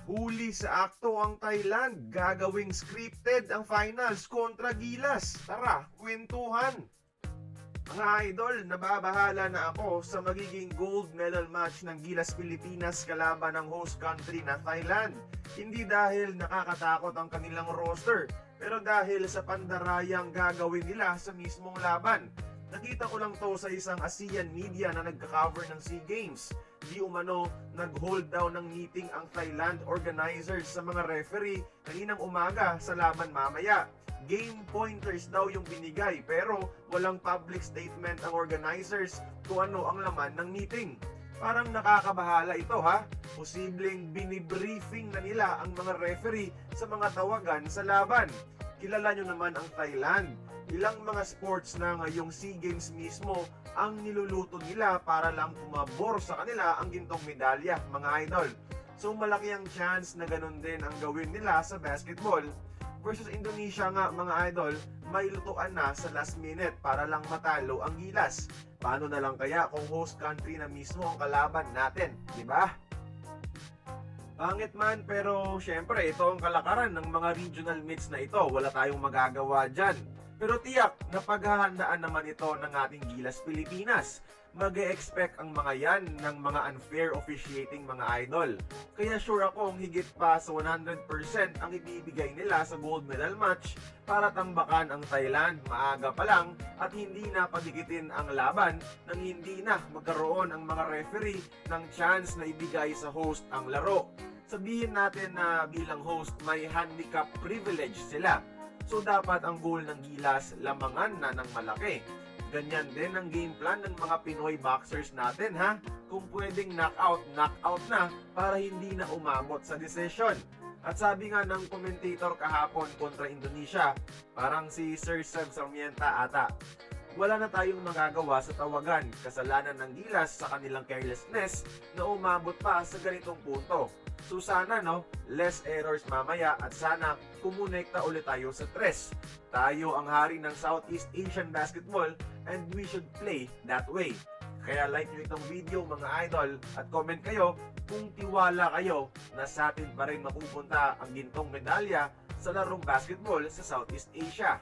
Huli sa akto ang Thailand, gagawing scripted ang finals kontra Gilas. Tara, kwentuhan! Mga idol, nababahala na ako sa magiging gold medal match ng Gilas Pilipinas kalaban ng host country na Thailand. Hindi dahil nakakatakot ang kanilang roster, pero dahil sa pandarayang gagawin nila sa mismong laban. Nakita ko lang to sa isang ASEAN media na nagka-cover ng SEA Games. Di umano, nag-hold down ng meeting ang Thailand organizers sa mga referee kaninang umaga sa laban mamaya. Game pointers daw yung binigay pero walang public statement ang organizers kung ano ang laman ng meeting. Parang nakakabahala ito ha. Posibleng binibriefing na nila ang mga referee sa mga tawagan sa laban. Kilala nyo naman ang Thailand. Ilang mga sports na ngayong SEA Games mismo ang niluluto nila para lang pumabor sa kanila ang gintong medalya, mga idol. So malaki ang chance na ganun din ang gawin nila sa basketball. Versus Indonesia nga, mga idol, may lutuan na sa last minute para lang matalo ang Gilas. Paano na lang kaya kung host country na mismo ang kalaban natin, di ba? Pangit man, pero syempre ito ang kalakaran ng mga regional meets na ito. Wala tayong magagawa dyan. Pero tiyak, napaghahandaan naman ito ng ating Gilas Pilipinas. Mag-e-expect ang mga yan ng mga unfair officiating mga idol. Kaya sure akong higit pa sa 100% ang ibibigay nila sa gold medal match para tambakan ang Thailand maaga pa lang at hindi na padikitin ang laban nang hindi na magkaroon ang mga referee ng chance na ibigay sa host ang laro. Sabihin natin na bilang host may handicap privilege sila. So dapat ang goal ng Gilas lamangan na ng malaki. Ganyan din ang game plan ng mga Pinoy boxers natin ha. Kung pwedeng knockout na para hindi na umabot sa decision. At sabi nga ng commentator kahapon kontra Indonesia, parang si Sir Seb Sarmienta ata, wala na tayong magagawa sa tawagan, kasalanan ng Gilas sa kanilang carelessness na umabot pa sa ganitong punto. So sana less errors mamaya at sana kumonekta ulit tayo sa tres. Tayo ang hari ng Southeast Asian basketball and we should play that way. Kaya like nyo itong video mga idol at comment kayo kung tiwala kayo na sa atin pa rin mapupunta ang gintong medalya sa larong basketball sa Southeast Asia.